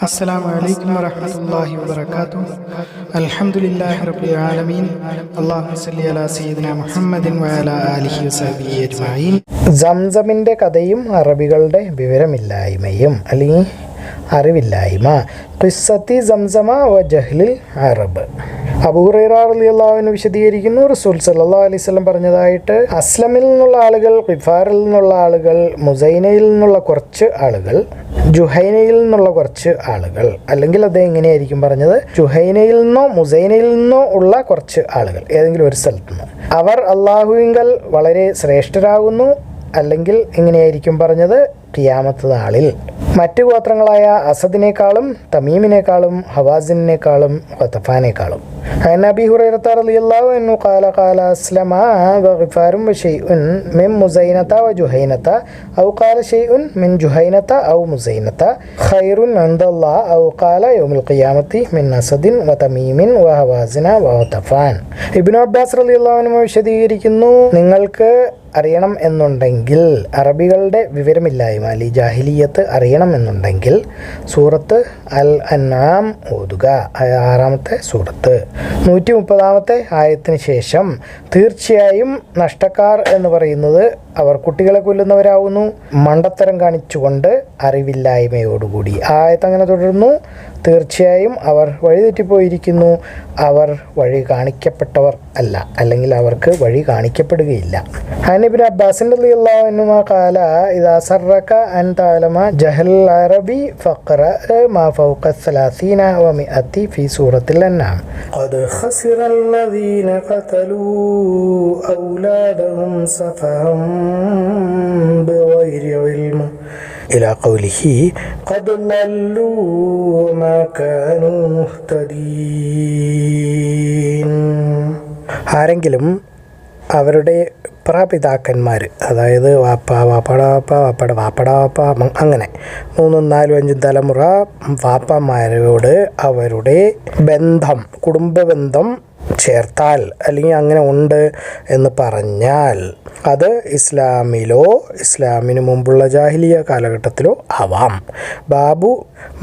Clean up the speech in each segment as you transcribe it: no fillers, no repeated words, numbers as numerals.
അസ്സലാമു അലൈക്കും വറഹ്മത്തുള്ളാഹി വബറകാതുഹു. അൽഹംദുലില്ലാഹി റബ്ബിൽ ആലമീൻ. അല്ലാഹുമ്മ സ്വല്ലി അലാ സയ്യിദിനാ മുഹമ്മദിൻ വഅലാ ആലിഹി വസഹ്ബിഹി അജ്മഈൻ. സംസമിൻ്റെ കഥയും അറബികളുടെ വിവരമില്ലായ്മയും അല്ലെങ്കിൽ അറിവില്ലായ്മ. ഖിസ്സത്തി സംസമ വ ജഹ്ലിൽ അറബ്. അബൂ ഹുറൈറ റളിയല്ലാഹു അൻഹു വിശദീകരിക്കുന്നു, റസൂൽ സല്ലല്ലാഹു അലൈഹി വസല്ലം പറഞ്ഞതായിട്ട്, അസ്ലമിൽ നിന്നുള്ള ആളുകൾ, ഖിഫാറിൽ നിന്നുള്ള ആളുകൾ, മുസൈനയിൽ നിന്നുള്ള കുറച്ച് ആളുകൾ, ജുഹൈനയിൽ നിന്നുള്ള കുറച്ച് ആളുകൾ, അല്ലെങ്കിൽ അത് എങ്ങനെയായിരിക്കും പറഞ്ഞത്, ജുഹൈനയിൽ നിന്നോ മുസൈനയിൽ നിന്നോ ഉള്ള കുറച്ച് ആളുകൾ, ഏതെങ്കിലും ഒരു സ്ഥലത്ത് നിന്ന് അവർ അള്ളാഹുവിങ്കൽ വളരെ ശ്രേഷ്ഠരാകുന്നു. അല്ലെങ്കിൽ എങ്ങനെയായിരിക്കും പറഞ്ഞത്, ഖിയാമത്ത് നാളിൽ മറ്റു ഗോത്രങ്ങളായ അസദിനേക്കാളും തമീമിനേക്കാളും ഹവാസിനേക്കാളും ഖതഫാനേക്കാളും. عن أبي هريرة رضي الله عنه قال قال أسلم وغفار وشيء من مزينة وجهينة أو قال شيء من جهينة أو مزينة خير عند الله أو قال يوم القيامة من أسد وتميم وهوازن وغطفان. ഇബ്നു അബ്ബാസ് റളിയല്ലാഹു അൻഹു വിശദീകരിക്കുന്നു, നിങ്ങൾക്ക് അറിയണം എന്നുണ്ടെങ്കിൽ, അറബികളുടെ വിവരമില്ലായ്മ അല്ലെ ജാഹിലിയത്ത് അറിയണം എന്നുണ്ടെങ്കിൽ സൂറത്ത് അൽ അൻആം ഓതുക. 6-ാമത്തെ സൂറത്ത് 130-ാമത്തെ ആയത്തിന് ശേഷം, തീർച്ചയായും നഷ്ടക്കാർ എന്ന് പറയുന്നത് അവർ കുട്ടികളെ കൊല്ലുന്നവരാവുന്നു, മണ്ടത്തരം കാണിച്ചുകൊണ്ട് അറിവില്ലായ്മയോടുകൂടി. ആയത്ത് അങ്ങനെ തുടരുന്നു, തീർച്ചയായും അവർ വഴിതെറ്റിപ്പോയിരിക്കുന്നു, അവർ വഴി കാണിക്കപ്പെട്ടവർ അല്ല, അല്ലെങ്കിൽ അവർക്ക് വഴി കാണിക്കപ്പെടുകയില്ല. ഇബ്നു അബ്ബാസ് റളിയല്ലാഹു അൻഹു ഖാല ഇദാ സറക അൻ തഅലമ ജഹൽ അറബി ഫഖറ മാ ഫൗഖ 30 വ 100 ഫീ സൂറത്തിൽ അൻആം. ഖദ് ഖസിറല്ലദീന ഖതലൂ ഔലാദഹും സഫഹം ബിഗൈരി ഇൽം ഇലാ ഖൗലിഹി ഖദ് ളല്ലൂ വമാ കാനൂ മുഹ്തദീൻ. ആരെങ്കിലും അവരുടെ പ്രാപിതാക്കന്മാർ, അതായത് വാപ്പാടെ വാപ്പ അങ്ങനെ 3, 4, 5 തലമുറ വാപ്പമാരോട് അവരുടെ ബന്ധം, കുടുംബ ബന്ധം ചേർത്താൽ, അല്ലെങ്കിൽ അങ്ങനെ ഉണ്ട് എന്ന് പറഞ്ഞാൽ, അത് ഇസ്ലാമിലോ ഇസ്ലാമിന് മുമ്പുള്ള ജാഹിലിയ കാലഘട്ടത്തിലോ ആവാം. ബാബു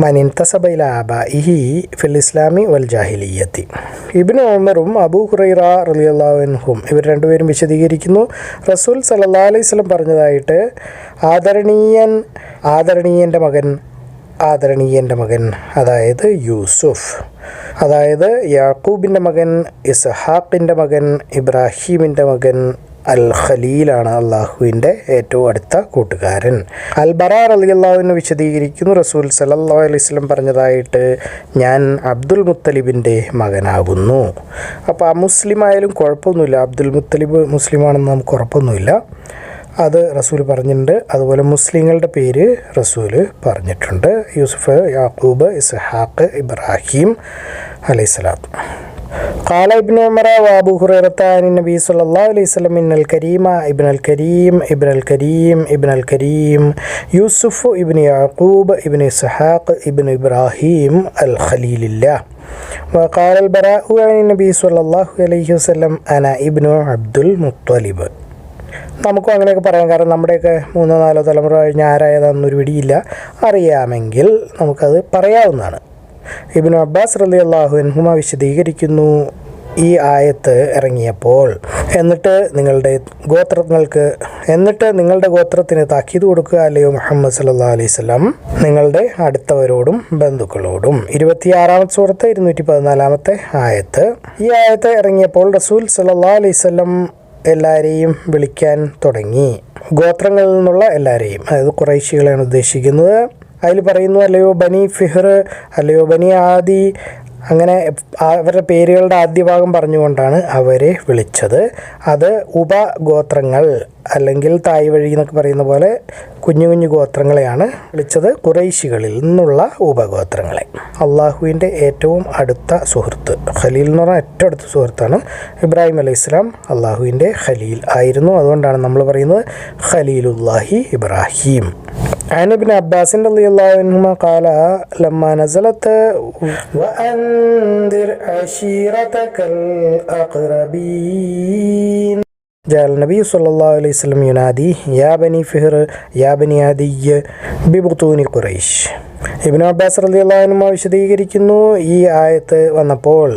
മനിൻതസബ ഇലാ ആബാഇഹി ഫിൽ ഇസ്ലാമി വൽ ജാഹിലിയ്യത്തി. ഇബ്നു ഉമറും അബൂ ഹുറൈറ റളിയല്ലാഹു അൻഹും ഇവർ രണ്ടുപേരും വിശദീകരിക്കുന്നു, റസൂൽ സല്ലല്ലാഹു അലൈഹി വസല്ലം പറഞ്ഞതായിട്ട്, ആദരണീയൻ്റെ മകൻ അതായത് യൂസുഫ്, അതായത് യാക്കൂബിൻ്റെ മകൻ, ഇസ്ഹാഖിൻ്റെ മകൻ, ഇബ്രാഹീമിൻ്റെ മകൻ, അൽ ഖലീലാണ് അള്ളാഹുവിൻ്റെ ഏറ്റവും അടുത്ത കൂട്ടുകാരൻ. അൽ ബറാ റളിയല്ലാഹു അൻഹു വിശദീകരിക്കുന്നു, റസൂൽ സല്ലല്ലാഹു അലൈഹി വസല്ലം പറഞ്ഞതായിട്ട്, ഞാൻ അബ്ദുൽ മുത്തലിബിൻ്റെ മകനാകുന്നു. അപ്പോൾ ആ മുസ്ലിം ആയാലും കുഴപ്പമൊന്നുമില്ല, അബ്ദുൽ മുത്തലിബ് മുസ്ലിമാണെന്ന് നമുക്ക് ഉറപ്പൊന്നുമില്ല, അത് റസൂൽ പറഞ്ഞിട്ടുണ്ട്. അതുപോലെ മുസ്ലിങ്ങളുടെ പേര് റസൂൽ പറഞ്ഞിട്ടുണ്ട്, യൂസുഫ്, യാക്കൂബ്, ഇസ്ഹാഖ്, ഇബ്രാഹിം അലൈഹിസ്സലാം. قال ابن عمر وابو هريرة عن النبي صلى الله عليه وسلم إن الكريم ابن الكريم ابن الكريم ابن الكريم يوسف ابن يعقوب ابن إسحاق ابن إبراهيم الخليل الله. وقال البراء عن النبي صلى الله عليه وسلم أنا ابن عبد المطلب. നമുക്കും അങ്ങനെയൊക്കെ പറയാം, കാരണം നമ്മുടെയൊക്കെ 3-4 തലമുറ കഴിഞ്ഞ് ആരായതാണെന്നൊരു പിടിയില്ല. അറിയാമെങ്കിൽ നമുക്കത് പറയാവുന്നതാണ്. ഇബ്നു അബ്ബാസ് റളിയല്ലാഹു അൻഹുമ വിശദീകരിക്കുന്നു, ഈ ആയത്ത് ഇറങ്ങിയപ്പോൾ, എന്നിട്ട് നിങ്ങളുടെ ഗോത്രത്തിന് താക്കീത് കൊടുക്കുക, അല്ലയോ മുഹമ്മദ് സല്ലല്ലാഹു അലൈഹി വസല്ലം, നിങ്ങളുടെ അടുത്തവരോടും ബന്ധുക്കളോടും. 26-ാമത്തെ സൂറത്ത് 214-ാമത്തെ ആയത്ത്. ഈ ആയത്ത് ഇറങ്ങിയപ്പോൾ റസൂൽ സല്ലല്ലാഹു അലൈഹി വസല്ലം എല്ലാവരെയും വിളിക്കാൻ തുടങ്ങി, ഗോത്രങ്ങളിൽ നിന്നുള്ള എല്ലാവരെയും, അതായത് ഖുറൈശികളെയാണ് ഉദ്ദേശിക്കുന്നത്. അതിൽ പറയുന്നു, അല്ലയോ ബനി ഫിഹ്ർ, അല്ലയോ ബനി ആദി, അങ്ങനെ അവരുടെ പേരുകളുടെ ആദ്യ ഭാഗം പറഞ്ഞുകൊണ്ടാണ് അവരെ വിളിച്ചത്. അത് ഉപഗോത്രങ്ങൾ, അല്ലെങ്കിൽ തായ് വഴി എന്നൊക്കെ പറയുന്ന പോലെ കുഞ്ഞു കുഞ്ഞു ഗോത്രങ്ങളെയാണ് വിളിച്ചത്, ഖുറൈശികളിൽ നിന്നുള്ള ഉപഗോത്രങ്ങളെ. അള്ളാഹുവിൻ്റെ ഏറ്റവും അടുത്ത സുഹൃത്ത്, ഖലീൽ എന്ന് പറഞ്ഞാൽ ഏറ്റവും അടുത്ത സുഹൃത്താണ് ഇബ്രാഹിം അലൈഹിസ്സലാം. അള്ളാഹുവിൻ്റെ ഖലീൽ ആയിരുന്നു, അതുകൊണ്ടാണ് നമ്മൾ പറയുന്നത് ഖലീലുല്ലാഹി ഇബ്രാഹിം. عن ابن عباس رضي الله عنهما قال لما نزلت وأنذر عشيرتك الأقربين جاء النبي صلى الله عليه وسلم ينادي يا بني فهر يا بني عدي ببطون قريش. ഇബ്നു അബ്ബാസ് റളിയല്ലാഹു അൻഹു വിശദീകരിക്കുന്നു, ഈ ആയത്ത് വന്നപ്പോൾ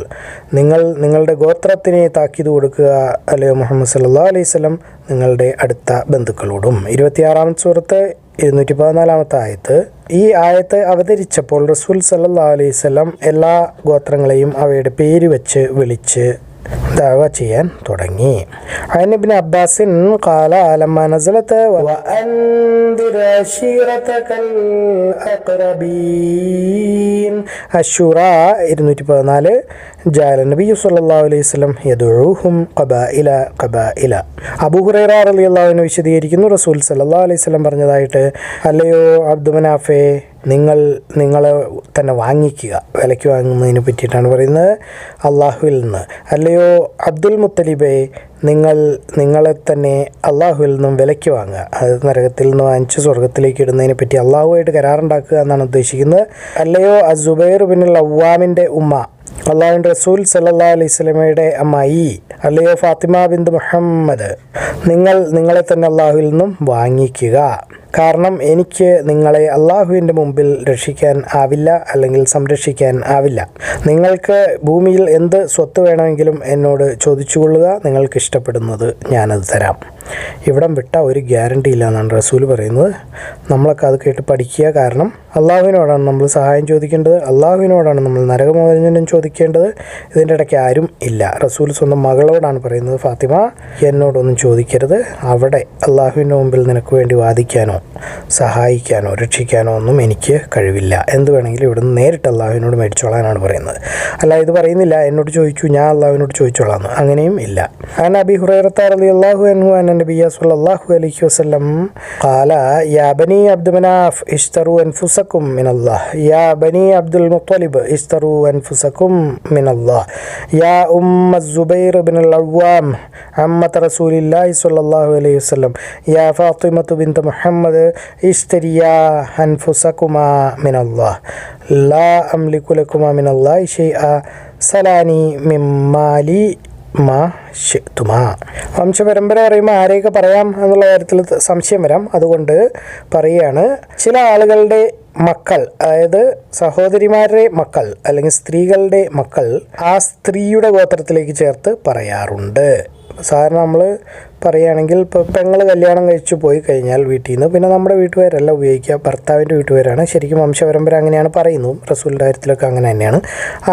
നിങ്ങളുടെ ഗോത്രത്തിനെ താക്കീത് കൊടുക്കുക അല്ലയോ മുഹമ്മദ് സല്ലല്ലാഹു അലൈഹി വസല്ലം നിങ്ങളുടെ അടുത്ത ബന്ധുക്കളോടും. 26-ാമത്തെ സൂറത്ത് 214-ാമത്തെ ആയത്ത്. ഈ ആയത്ത് അവതരിച്ചപ്പോൾ റസൂൽ സല്ലല്ലാഹു അലൈഹി വസല്ലം എല്ലാ ഗോത്രങ്ങളെയും അവയുടെ പേര് വെച്ച് വിളിച്ച് ദഅവ ചെയ്യാൻ തുടങ്ങി. അൻ ഇബ്നു അബ്ബാസിൻ ഖാല ലമ്മ നസലത് വഅൻദിർ അശീറതകൽ അഖറബീൻ അശൂറ 214. ജാല നബി സല്ലല്ലാഹു അലൈഹി വസല്ലം യദഉഹും ഖബായില. അബൂ ഹുറൈറ റളിയല്ലാഹു അൻഹു വിശദീകരിക്കുന്നു, റസൂൽ സല്ലല്ലാഹു അലൈഹി വസല്ലം പറഞ്ഞതായിട്ട്, അല്ലയോ അബ്ദുമനാഫേ, നിങ്ങളെ തന്നെ വാങ്ങിക്കുക. വിലയ്ക്ക് വാങ്ങുന്നതിനെ പറ്റിയിട്ടാണ് പറയുന്നത്, അള്ളാഹുവിൽ നിന്ന്. അല്ലയോ അബ്ദുൽ മുത്തലിബേ, നിങ്ങളെ തന്നെ അള്ളാഹുവിൽ നിന്നും വിലയ്ക്ക് വാങ്ങുക. അത് നരകത്തിൽ നിന്ന് വാങ്ങിച്ച് സ്വർഗത്തിലേക്ക് ഇടുന്നതിനെ പറ്റി അള്ളാഹുവായിട്ട് കരാറുണ്ടാക്കുക എന്നാണ് ഉദ്ദേശിക്കുന്നത്. അല്ലയോ അസുബൈർ ബിനുൽ അവ്വാമിൻ്റെ ഉമ്മ, അള്ളാഹുവിൻ്റെ റസൂൽ സല്ലല്ലാഹു അലൈഹി വസല്ലമയുടെ അമ്മായി. അല്ലയോ ഫാത്തിമ ബിന്ത് മുഹമ്മദ്, നിങ്ങളെ തന്നെ അള്ളാഹുവിൽ നിന്നും വാങ്ങിക്കുക. കാരണം എനിക്ക് നിങ്ങളെ അള്ളാഹുവിൻ്റെ മുമ്പിൽ രക്ഷിക്കാൻ ആവില്ല, അല്ലെങ്കിൽ സംരക്ഷിക്കാൻ ആവില്ല. നിങ്ങൾക്ക് ഭൂമിയിൽ എന്ത് സ്വത്ത് വേണമെങ്കിലും എന്നോട് ചോദിച്ചുകൊള്ളുക, നിങ്ങൾക്ക് ഇഷ്ടപ്പെടുന്നത് ഞാനത് തരാം. ഇവിടം വിട്ട ഒരു ഗ്യാരണ്ടി ഇല്ല എന്നാണ് റസൂൽ പറയുന്നത്. നമ്മളൊക്കെ അത് കേട്ട് പഠിക്കുക. കാരണം അള്ളാഹുവിനോടാണ് നമ്മൾ സഹായം ചോദിക്കേണ്ടത്, അള്ളാഹുവിനോടാണ് നമ്മൾ നരകമോചനം ചോദിക്കേണ്ടത്. ഇതിൻ്റെ ഇടയ്ക്ക് ആരും ഇല്ല. റസൂൽ സ്വന്തം മകളോടാണ് പറയുന്നത്, ഫാത്തിമ എന്നോടൊന്നും ചോദിക്കരുത്. അവിടെ അള്ളാഹുവിൻ്റെ മുമ്പിൽ നിനക്ക് വേണ്ടി വാദിക്കാനോ സഹായിക്കാനോ രക്ഷിക്കാനോ ഒന്നും എനിക്ക് കഴിവില്ല. എന്ത് വേണമെങ്കിലും ഇവിടുന്ന് നേരിട്ട് അള്ളാഹുവിനോട് മേടിച്ചോളാനാണ് പറയുന്നത്. അല്ല, ഇത് പറയുന്നില്ല എന്നോട് ചോദിച്ചു ഞാൻ അള്ളാഹുവിനോട് ചോദിച്ചോളാം, അങ്ങനെയും ഇല്ല. അൻ അബീ ഹുറൈറത റളിയല്ലാഹു അൻഹു അന്ന നബിയ സ്വല്ലല്ലാഹു അലൈഹി വസല്ലം ഖാല യാ ബനി അബ്ദു മനാഫ് ഇശ്തറൂ അൻഫുസകും മിനല്ലാഹ്, യാ ബനി അബ്ദുൽ മുത്തലിബ് ഇശ്തറൂ അൻഫുസകും മിനല്ലാഹ്, യാ ഉമ്മ സുബൈർ ബിനുൽ അവ്വാം അമ്മത റസൂലില്ലാഹി സ്വല്ലല്ലാഹു അലൈഹി വസല്ലം, യാ ഫാത്തിമത്തു ബിൻത് മുഹമ്മദ് ഇശ്തരിയാ അൻഫുസകുമാ മിനല്ലാഹ്, ലാ അംലികു ലകുമാ മിനല്ലാഹി ശൈഅ സലാനി മിമ്മാലി മാ ഷിഅ്തുമാ. വംശപരമ്പര പറയുമ്പോൾ ആരെയൊക്കെ പറയാം എന്നുള്ള കാര്യത്തിൽ സംശയം വരാം. അതുകൊണ്ട് പറയുകയാണ്, ചില ആളുകളുടെ മക്കൾ, അതായത് സഹോദരിമാരുടെ മക്കൾ അല്ലെങ്കിൽ സ്ത്രീകളുടെ മക്കൾ ആ സ്ത്രീയുടെ ഗോത്രത്തിലേക്ക് ചേർത്ത് പറയാറുണ്ട്. സാധാരണ നമ്മൾ പറയുകയാണെങ്കിൽ ഇപ്പോൾ പെങ്ങൾ കല്യാണം കഴിച്ചു പോയി കഴിഞ്ഞാൽ വീട്ടിൽ നിന്ന് പിന്നെ നമ്മുടെ വീട്ടുപേരല്ല ഉപയോഗിക്കുക, ഭർത്താവിൻ്റെ വീട്ടുപേരാണ്. ശരിക്കും വംശപരമ്പര അങ്ങനെയാണ് പറയുന്നത്. റസൂലിൻ്റെ കാര്യത്തിലൊക്കെ അങ്ങനെ തന്നെയാണ്.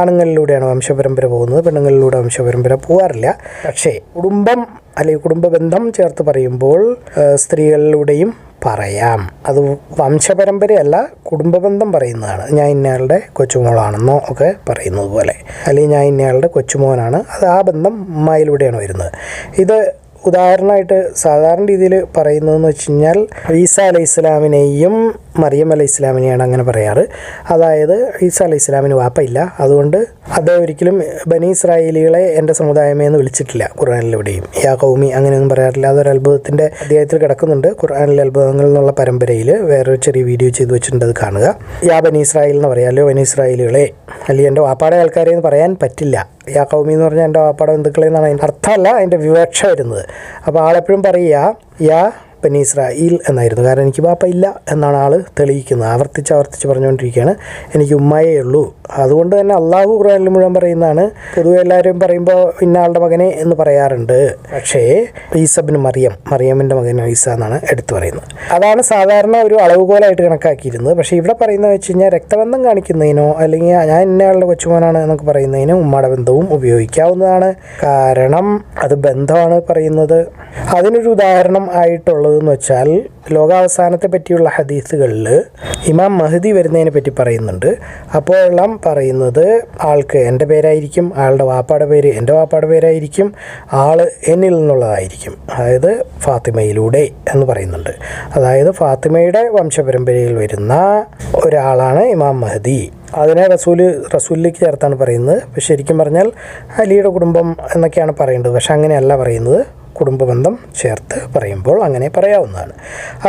ആണുങ്ങളിലൂടെയാണ് വംശപരമ്പര പോകുന്നത്, പെണ്ണുങ്ങളിലൂടെ വംശപരമ്പര പോകാറില്ല. പക്ഷേ കുടുംബം അല്ലെങ്കിൽ കുടുംബ ബന്ധം ചേർത്ത് പറയുമ്പോൾ സ്ത്രീകളിലൂടെയും പറയാം. അത് വംശപരമ്പരയല്ല, കുടുംബബന്ധം പറയുന്നതാണ്. ഞാൻ ഇന്നയാളുടെ കൊച്ചുമോളാണെന്നോ ഒക്കെ പറയുന്നത് പോലെ, അല്ലെങ്കിൽ ഞാൻ ഇന്നയാളുടെ കൊച്ചുമോനാണ്, അത് ആ ബന്ധം ഉമ്മായിലൂടെയാണ് വരുന്നത്. ഇത് ഉദാഹരണമായിട്ട് സാധാരണ രീതിയിൽ പറയുന്നതെന്ന് വെച്ച് കഴിഞ്ഞാൽ ഈസ അലൈഹി ഇസ്ലാമിനെയും മറിയം അലൈഹി ഇസ്ലാമിനെയാണ് അങ്ങനെ പറയാറ്. അതായത് ഈസ അലൈഹി ഇസ്ലാമിന് വാപ്പയില്ല, അതുകൊണ്ട് അദ്ദേഹം ഒരിക്കലും ബനി ഇസ്രായേലികളെ എൻ്റെ സമുദായമേ എന്ന് വിളിച്ചിട്ടില്ല ഖുർആനിലെവിടെയും. യാ കൗമി അങ്ങനെയൊന്നും പറയാറില്ല. അതൊരു അത്ഭുതത്തിൻ്റെ അധ്യായത്തിൽ കിടക്കുന്നുണ്ട്. ഖുർആനിലെ അത്ഭുതങ്ങൾ എന്നുള്ള പരമ്പരയിൽ വേറൊരു ചെറിയ വീഡിയോ ചെയ്ത് വെച്ചിട്ടുണ്ട്, അത് കാണുക. യാ ബനി ഇസ്രായേൽ എന്ന് പറയാം, അല്ലയോ ബനി ഇസ്രായേലികളെ, അല്ലെങ്കിൽ എൻ്റെ വാപ്പാടെ ആൾക്കാരെ എന്ന് പറയാൻ പറ്റില്ല. യാ കൗമി എന്ന് പറഞ്ഞാൽ എൻ്റെ വാപ്പാടെ ബന്ധുക്കളെ എന്നാണ് അതിൻ്റെ അർത്ഥമല്ല, അതിൻ്റെ വിവക്ഷ വരുന്നത്. അപ്പോൾ ആളെപ്പോഴും പറയുക യാ ബനി ഇസ്രായേൽ എന്നായിരുന്നു. കാരണം എനിക്ക് ബാപ്പ ഇല്ല എന്നാണ് ആൾ തെളിയിക്കുന്നത്. ആവർത്തിച്ച് പറഞ്ഞുകൊണ്ടിരിക്കുകയാണ്, എനിക്ക് ഉമ്മായേ ഉള്ളൂ. അതുകൊണ്ട് തന്നെ അള്ളാഹു ഖുർആനിൽ മുഴുവൻ പറയുന്നതാണ്. പൊതുവെ എല്ലാവരും പറയുമ്പോൾ ഇന്ന ആളുടെ മകനെ എന്ന് പറയാറുണ്ട്. പക്ഷേ ഈസബിന് മറിയമിൻ്റെ മകൻ ഈസ എന്നാണ് എടുത്തു പറയുന്നത്. അതാണ് സാധാരണ ഒരു അളവുകോലായിട്ട് കണക്കാക്കിയിരുന്നത്. പക്ഷേ ഇവിടെ പറയുന്നത് വെച്ച് കഴിഞ്ഞാൽ രക്തബന്ധം കാണിക്കുന്നതിനോ അല്ലെങ്കിൽ ഞാൻ ഇന്നയാളുടെ കൊച്ചുമോനാണ് എന്നൊക്കെ പറയുന്നതിനോ ഉമ്മയുടെ ബന്ധവും ഉപയോഗിക്കാവുന്നതാണ്. കാരണം അത് ബന്ധമാണ് പറയുന്നത്. അതിനൊരു ഉദാഹരണം ആയിട്ടുള്ളതെന്ന് വെച്ചാൽ ലോകാവസാനത്തെ പറ്റിയുള്ള ഹദീസുകളിൽ ഇമാം മഹദി വരുന്നതിനെ പറ്റി പറയുന്നുണ്ട്. അപ്പോഴെല്ലാം പറയുന്നത് ആൾക്ക് എൻ്റെ പേരായിരിക്കും, ആളുടെ വാപ്പാടെ പേര് എൻ്റെ വാപ്പാടെ പേരായിരിക്കും, ആൾ എന്നിൽ നിന്നുള്ളതായിരിക്കും, അതായത് ഫാത്തിമയിലൂടെ എന്ന് പറയുന്നുണ്ട്. അതായത് ഫാത്തിമയുടെ വംശപരമ്പരയിൽ വരുന്ന ഒരാളാണ് ഇമാം മഹദി. അതിനെ റസൂലിലേക്ക് ചേർത്താണ് പറയുന്നത്. പക്ഷെ ശരിക്കും പറഞ്ഞാൽ അലിയുടെ കുടുംബം എന്നൊക്കെയാണ് പറയേണ്ടത്. പക്ഷെ അങ്ങനെയല്ല പറയുന്നത്. കുടുംബബന്ധം ചേർത്ത് പറയുമ്പോൾ അങ്ങനെ പറയാവുന്നതാണ്.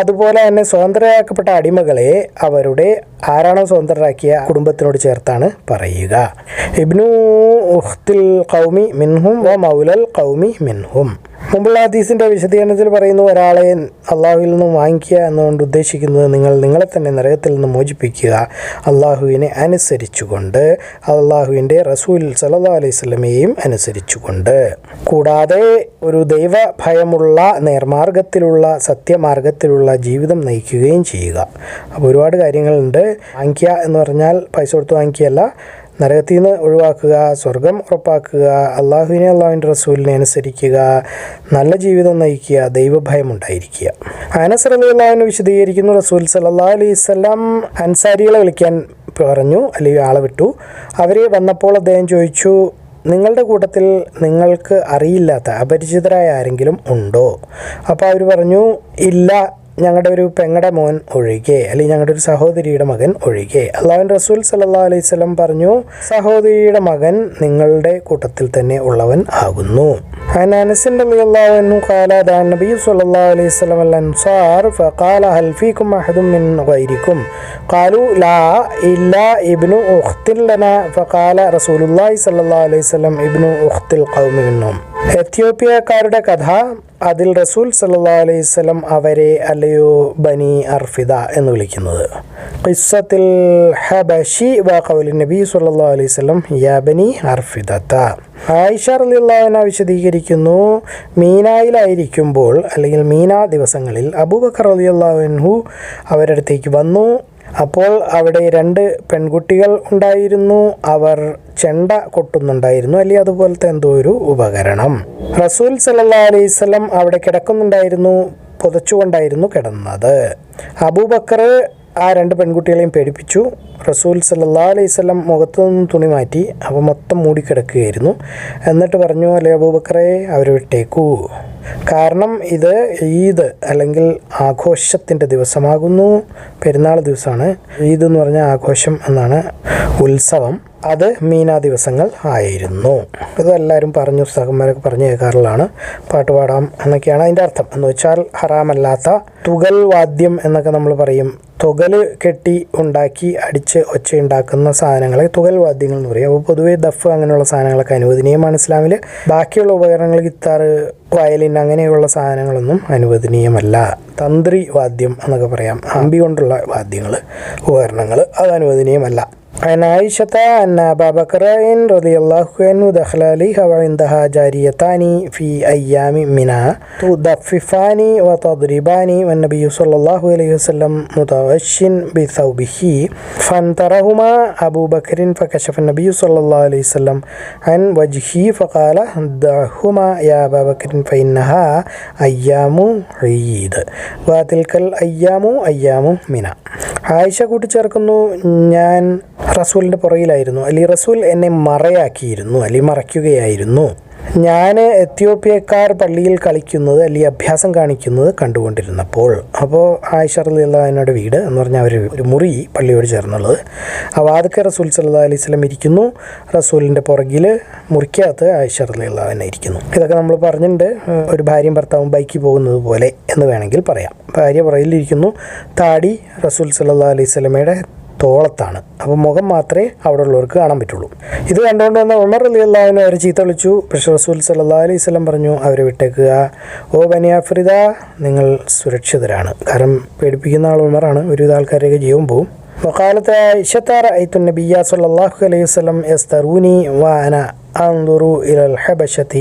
അതുപോലെ തന്നെ സ്വതന്ത്രരാക്കപ്പെട്ട അടിമകളെ അവരുടെ ആരാണോ സ്വതന്ത്രരാക്കിയ കുടുംബത്തിനോട് ചേർത്താണ് പറയുക. ഇബ്നു ഉഖ്തിൽ ഖൗമി മിൻഹും വ മൗലൽ ഖൗമി മിൻഹും. മുമ്പുള്ള ഹദീസിൻ്റെ വിശദീകരണത്തിൽ പറയുന്നു, ഒരാളെ അള്ളാഹുവിൽ നിന്നും വാങ്ങിക്കുക എന്നുകൊണ്ട് ഉദ്ദേശിക്കുന്നത് നിങ്ങളെ തന്നെ നരകത്തിൽ നിന്ന് മോചിപ്പിക്കുക, അള്ളാഹുവിനെ അനുസരിച്ചുകൊണ്ട്, അള്ളാഹുവിൻ്റെ റസൂൽ സല്ലല്ലാഹു അലൈഹി വസല്ലമയെയും അനുസരിച്ചുകൊണ്ട്, കൂടാതെ ഒരു ദൈവഭയമുള്ള നേർമാർഗത്തിലുള്ള സത്യമാർഗത്തിലുള്ള ജീവിതം നയിക്കുകയും ചെയ്യുക. അപ്പോൾ ഒരുപാട് കാര്യങ്ങളുണ്ട്. വാങ്ങിക്കുക എന്ന് പറഞ്ഞാൽ പൈസ കൊടുത്ത് വാങ്ങിക്കുകയല്ല, നരകത്തിൽ നിന്ന് ഒഴിവാക്കുക, സ്വർഗം ഉറപ്പാക്കുക, അള്ളാഹുവിനെ അള്ളാഹുവിൻ്റെ റസൂലിനെ അനുസരിക്കുക, നല്ല ജീവിതം നയിക്കുക, ദൈവഭയം ഉണ്ടായിരിക്കുക. അനസ് റളിയല്ലാഹു അൻഹു വിശദീകരിക്കുന്നു, റസൂൽ സല്ലല്ലാഹു അലൈഹി വസല്ലം അൻസാരികളെ വിളിക്കാൻ പറഞ്ഞു, അല്ലെങ്കിൽ ആളെ വിട്ടു. അവർ വന്നപ്പോൾ അദ്ദേഹം ചോദിച്ചു, നിങ്ങളുടെ കൂട്ടത്തിൽ നിങ്ങൾക്ക് അറിയില്ലാത്ത അപരിചിതരായ ആരെങ്കിലും ഉണ്ടോ? അപ്പോൾ അവർ പറഞ്ഞു, ഇല്ല, ഞങ്ങളുടെ ഒരു പെങ്ങളുടെ മോൻ ഒഴികെ, അല്ലെങ്കിൽ ഞങ്ങളുടെ ഒരു സഹോദരിയുടെ മകൻ ഒഴികെ. അള്ളാഹുവിൻ്റെ റസൂൽ സല്ലല്ലാഹു അലൈഹി വസല്ലം പറഞ്ഞു, സഹോദരിയുടെ മകൻ നിങ്ങളുടെ കൂട്ടത്തിൽ തന്നെ ഉള്ളവൻ ആകുന്നു. അനസ് റളിയല്ലാഹു അൻഹു ഖാല ദഅ നബി സല്ലല്ലാഹു അലൈഹി വസല്ലം അൽ അൻസാർ ഫഖാല ഹൽ ഫീകും അഹദും മിൻ ഗൈരികും ഖാലു ലാ ഇല്ലാ ഇബ്നു ഉഖ്തിൻ ലനാ ഫഖാല റസൂലുള്ളാഹി സല്ലല്ലാഹു അലൈഹി വസല്ലം ഇബ്നു ഉഖ്തിൽ ഖൗമി മിൻഹും. എത്യോപ്യക്കാരുടെ കഥ, അതിൽ റസൂൽ സല്ലല്ലാഹു അലൈഹി വസല്ലം അവരെ അല്ലയോ ബനി അർഫിദ എന്ന് വിളിക്കുന്നത്. ഖിസ്സത്തിൽ ഹബശി വ ഖൗലി നബി സല്ലല്ലാഹു അലൈഹി വസല്ലം യാ ബനി അർഫിദത. ആയിഷ റളിയല്ലാഹു അൻഹ വിശദീകരിക്കുന്നു, മീനായിലായിരിക്കുമ്പോൾ അല്ലെങ്കിൽ മീനാ ദിവസങ്ങളിൽ അബൂബക്കർ റളിയല്ലാഹു അൻഹു അവരുടെ അടുത്തേക്ക് വന്നു. അപ്പോൾ അവിടെ 2 പെൺകുട്ടികൾ ഉണ്ടായിരുന്നു. അവർ ചെണ്ട കൊട്ടുന്നുണ്ടായിരുന്നു, അല്ലെങ്കിൽ അതുപോലത്തെ എന്തോ ഒരു ഉപകരണം. റസൂൽ സല്ലല്ലാഹു അലൈഹി വസല്ലം അവിടെ കിടക്കുന്നുണ്ടായിരുന്നു, പുതച്ചുകൊണ്ടായിരുന്നു കിടന്നത്. അബൂബക്കർ ആ 2 പെൺകുട്ടികളെയും പേടിപ്പിച്ചു. റസൂൽ സല്ലല്ലാഹു അലൈഹി വസല്ലം മുഖത്തു നിന്ന് തുണി മാറ്റി, അപ്പോൾ മൊത്തം മൂടിക്കിടക്കുകയായിരുന്നു. എന്നിട്ട് പറഞ്ഞു, അല്ലേ അബൂബക്കറെ, അവരെ വിട്ടേക്കൂ, കാരണം ഇത് ഈദ് അല്ലെങ്കിൽ ആഘോഷത്തിൻ്റെ ദിവസമാകുന്നു. പെരുന്നാൾ ദിവസമാണ്. ഈദ് എന്ന് പറഞ്ഞാൽ ആഘോഷം എന്നാണ്, ഉത്സവം. അത് മീനാ ദിവസങ്ങൾ ആയിരുന്നു. ഇതെല്ലാവരും പറഞ്ഞു, ഉസ്താദന്മാരൊക്കെ പറഞ്ഞു കേൾക്കാറുള്ളതാണ്. പാട്ടുപാടാം എന്നൊക്കെയാണ് അതിൻ്റെ അർത്ഥം. എന്ന് വെച്ചാൽ ഹറാമല്ലാത്ത തുകൽ വാദ്യം എന്നൊക്കെ നമ്മൾ പറയും. തുകൽ കെട്ടി ഉണ്ടാക്കി അടിച്ച് ഒച്ചയുണ്ടാക്കുന്ന സാധനങ്ങളെ തുകൽ വാദ്യങ്ങൾ എന്ന് പറയും. അപ്പോൾ പൊതുവേ ദഫ് അങ്ങനെയുള്ള സാധനങ്ങളൊക്കെ അനുവദനീയമാണ് ഇസ്ലാമിൽ. ബാക്കിയുള്ള ഉപകരണങ്ങൾ, ഗിത്താർ, വയലിൻ അങ്ങനെയുള്ള സാധനങ്ങളൊന്നും അനുവദനീയമല്ല. തന്ത്രി വാദ്യം എന്നൊക്കെ പറയാം, അമ്പി കൊണ്ടുള്ള വാദ്യങ്ങൾ, ഉപകരണങ്ങൾ, അത് അനുവദനീയമല്ല. عن عائشة أن أبا بكر رضي الله عنه دخل عليها وعندها جاريتان في أيام منى تضففان وتضربان والنبي صلى الله عليه وسلم متغش بثوبه فانترهما أبو بكر فكشف النبي صلى الله عليه وسلم عن وجهه فقال دعهما يا أبا بكر فإنها أيام عيد وتلك الأيام أيام منى. ആയിഷ കൂട്ടിച്ചേർക്കുന്നു, ഞാൻ റസൂലിൻ്റെ പുറകിലായിരുന്നു, അല്ലെങ്കിൽ റസൂൽ എന്നെ മറയാക്കിയിരുന്നു, അല്ലെങ്കിൽ മറയ്ക്കുകയായിരുന്നു. ഞാൻ എത്യോപ്യക്കാർ പള്ളിയിൽ കളിക്കുന്നത് അല്ലെങ്കിൽ അഭ്യാസം കാണിക്കുന്നത് കണ്ടുകൊണ്ടിരുന്നപ്പോൾ. അപ്പോൾ ആയിഷ റളിയല്ലാഹു അൻഹയുടെ വീട് എന്ന് പറഞ്ഞാൽ അവർ ഒരു മുറി പള്ളിയോട് ചേർന്നുള്ളത്. അപ്പോൾ അതൊക്കെ റസൂൽ സല്ലല്ലാഹു അലൈഹി വസല്ലം ഇരിക്കുന്നു. റസൂലിൻ്റെ പുറകിൽ മുറിക്കകത്ത് ആയിഷ റളിയല്ലാഹു അൻഹ ഇരിക്കുന്നു. ഇതൊക്കെ നമ്മൾ പറഞ്ഞിട്ടുണ്ട്. ഒരു ഭാര്യയും ഭർത്താവും ബൈക്കിൽ പോകുന്നത് പോലെ എന്ന് വേണമെങ്കിൽ പറയാം. ഭാര്യ പുറകിലിരിക്കുന്നു, താടി റസൂൽ സല്ലല്ലാഹു അലൈഹി വസല്ലമയുടെ തോളത്താണ്. അപ്പോൾ മുഖം മാത്രമേ അവിടെ ഉള്ളവർക്ക് കാണാൻ പറ്റുള്ളൂ. ഇത് കണ്ടുകൊണ്ട് വന്ന ഉമർ റളിയല്ലാഹു അൻഹു അവരെ ചീത്ത വിളിച്ചു. പക്ഷേ റസൂൽ സല്ലല്ലാഹു അലൈഹി വസല്ലം പറഞ്ഞു, അവരെ വിട്ടേക്കുക. ഓ ബനി അഫ്രിദ, നിങ്ങൾ സുരക്ഷിതരാണ്. കാരണം പേടിപ്പിക്കുന്ന ആൾ ഉമറാണ്. ഒരുവിധ ആൾക്കാരെയൊക്കെ ജീവൻ പോവും. وقالت عائشة رأيت النبي صلى الله عليه وسلم يستروني وأنا أنظر إلى الحبشة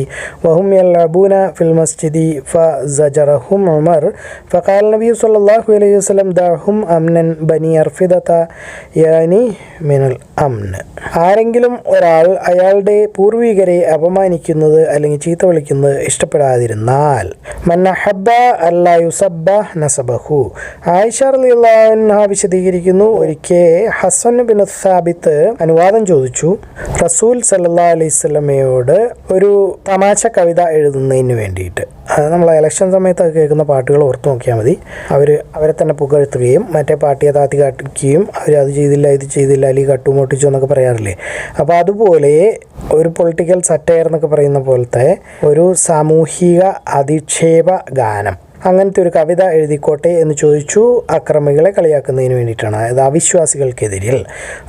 وهم يلعبون في المسجد فزجرهم عمر فقال النبي صلى الله عليه وسلم دعهم أمنا بني أرفدة يعني من الأمن. ആരെങ്കിലും ഒരാൾ അയാളുടെ പൂർവികരെ അപമാനിക്കുന്നത് അല്ലെങ്കിൽ ചീത്ത വിളിക്കുന്നത് ഇഷ്ടപ്പെടാതിരുന്നാൽ മന്നഹബ്ബ അല്ലാ യുസബ്ബ നസബഹു. ആയിഷ റളിയല്ലാഹു അൻഹ വിശദീകരിക്കുന്നു, ഒരിക്കൽ ഹസൻ ബിൻ സാബിത്ത് അനുവാദം ചോദിച്ചു റസൂൽ സല്ലല്ലാഹു അലൈഹി വസല്ലമയോട് ഒരു തമാശ കവിത എഴുതുന്നതിന് വേണ്ടിയിട്ട്. നമ്മൾ ഇലക്ഷൻ സമയത്തൊക്കെ കേൾക്കുന്ന പാട്ടുകൾ ഓർത്ത് നോക്കിയാൽ മതി. അവരെ തന്നെ പുകഴ്ത്തുകയും മറ്റേ പാർട്ടിയെ താത്തി കാട്ടിക്കുകയും അവർ അത് ചെയ്തില്ല ഇത് ചെയ്തില്ല അല്ലെങ്കിൽ കട്ടുമോട്ടിച്ചു എന്നൊക്കെ പറയാറില്ലേ. അപ്പോൾ അതുപോലെ ഒരു പൊളിറ്റിക്കൽ സറ്റയർ എന്നൊക്കെ പറയുന്ന പോലത്തെ ഒരു സാമൂഹിക അധിക്ഷേപ ഗാനം, അങ്ങനത്തെ ഒരു കവിത എഴുതിക്കോട്ടെ എന്ന് ചോദിച്ചു. അക്രമികളെ കളിയാക്കുന്നതിന് വേണ്ടിയിട്ടാണ്, അതായത് അവിശ്വാസികൾക്കെതിരിൽ.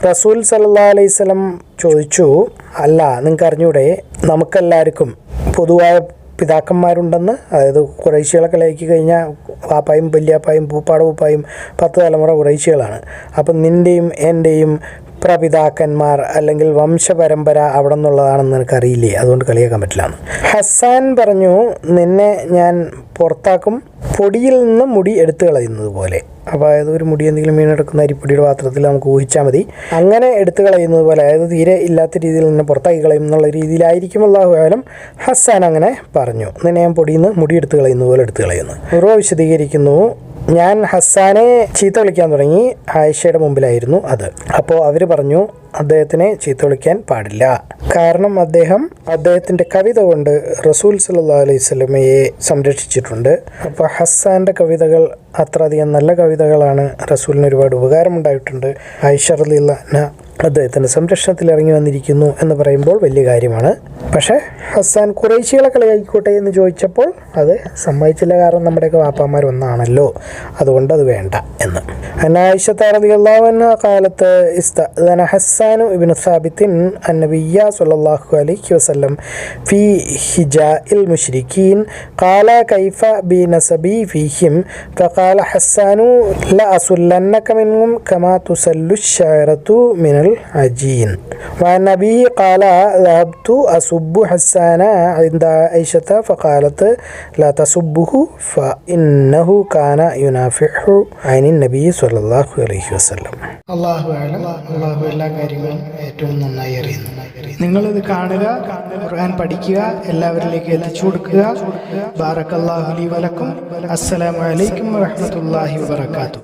റസൂൽ സല്ലല്ലാഹു അലൈഹി വസല്ലം ചോദിച്ചു, അല്ല നിങ്ങൾക്ക് അറിഞ്ഞൂടെ, നമുക്കെല്ലാവർക്കും പൊതുവായ പിതാക്കന്മാരുണ്ടെന്ന്, അതായത് ഖുറൈശികളെ കളിയാക്കി കഴിഞ്ഞാൽ വാപ്പായും വല്യാപ്പായും പൂപ്പായും 10 തലമുറ ഖുറൈശികളാണ്. അപ്പം നിൻ്റെയും എൻ്റെയും പ്രപിതാക്കന്മാർ അല്ലെങ്കിൽ വംശപരമ്പര അവിടെ നിന്നുള്ളതാണെന്ന് നിനക്കറിയില്ലേ, അതുകൊണ്ട് കളിയാക്കാൻ പറ്റില്ല. ഹസ്സാൻ പറഞ്ഞു, നിന്നെ ഞാൻ പുറത്താക്കും പൊടിയിൽ നിന്ന് മുടി എടുത്തു കളയുന്നത് പോലെ. അപ്പോൾ അതായത് ഒരു മുടി എന്തെങ്കിലും വീണെടുക്കുന്ന അരിപ്പൊടിയുടെ പാത്രത്തിൽ നമുക്ക് ഊഹിച്ചാൽ മതി. അങ്ങനെ എടുത്തു കളയുന്നത് പോലെ, അതായത് തീരെ ഇല്ലാത്ത രീതിയിൽ നിന്ന് പുറത്താക്കി കളയും എന്നുള്ള രീതിയിലായിരിക്കും അല്ലാഹു ആലം. ഹസ്സാൻ അങ്ങനെ പറഞ്ഞു, നിന്നെ ഞാൻ പൊടിയിൽ നിന്ന് മുടി എടുത്തു കളയുന്നത് പോലെ എടുത്തു കളയുന്നു. ഉറവ വിശദീകരിക്കുന്നു, ഞാൻ ഹസ്സാനെ ചീത്ത വിളിക്കാൻ തുടങ്ങി. ആയിഷയുടെ മുമ്പിലായിരുന്നു അത്. അപ്പോൾ അവർ പറഞ്ഞു, അദ്ദേഹത്തിനെ ചീത്ത വിളിക്കാൻ പാടില്ല, കാരണം അദ്ദേഹത്തിൻ്റെ കവിത കൊണ്ട് റസൂൽ സല്ലല്ലാഹു അലൈഹി വസല്ലമയെ സംരക്ഷിച്ചിട്ടുണ്ട്. അപ്പോൾ ഹസ്സാൻ്റെ കവിതകൾ അത്രയധികം നല്ല കവിതകളാണ്, റസൂലിന് ഒരുപാട് ഉപകാരമുണ്ടായിട്ടുണ്ട്. ആയിഷ റളിയല്ലാഹു അൻഹ അദ്ദേഹത്തിൻ്റെ സംരക്ഷണത്തിൽ ഇറങ്ങി വന്നിരിക്കുന്നു എന്ന് പറയുമ്പോൾ വലിയ കാര്യമാണ്. പക്ഷേ ഹസ്സാൻ ഖുറൈശികളെ കളിയായിക്കോട്ടെ എന്ന് ചോദിച്ചപ്പോൾ അത് സമ്മതിച്ചില്ല, കാരണം നമ്മുടെയൊക്കെ വാപ്പാമാർ ഒന്നാണല്ലോ, അതുകൊണ്ട് അത് വേണ്ട എന്ന്. ആയിഷ റളിയല്ലാഹു അൻഹ കാലത്ത് ഇസ്തഅദന ഹസ്സാനു ഇബ്നു സാബിത്തിൻ അന്നബിയ്യ സ്വല്ലല്ലാഹു അലൈഹി വസല്ലം ഫീ ഹിജാഇൽ മുശ്രിക്കീൻ ഖാല കൈഫ ബിനസബി ഫീഹിം ഫഖാല ഹസ്സാനു ലഅസുല്ലന്നക മിൻഹും കമാ തുസല്ലു അശ്ശഅറതു മിനൽ അജീൻ. വഅൻ അബീ ഖാല ذهبت أسب حسان عند عائشة فقالت لا تسبه فإنه كان ينافح عن النبي صلى الله عليه وسلم. അല്ലാഹു എല്ലാ കാര്യങ്ങളും ഏറ്റവും നന്നായി അറിയുന്നു. നിങ്ങളിത് കാണുക, ഖുർആൻ പഠിക്കുക, എല്ലാവരിലേക്ക് എത്തിച്ചു കൊടുക്കുക. ബാറക്കല്ലാഹു ലി വലക്കും. അസ്സലാമു അലൈക്കും വറഹ്മത്തുള്ളാഹി വബറകാതുഹു.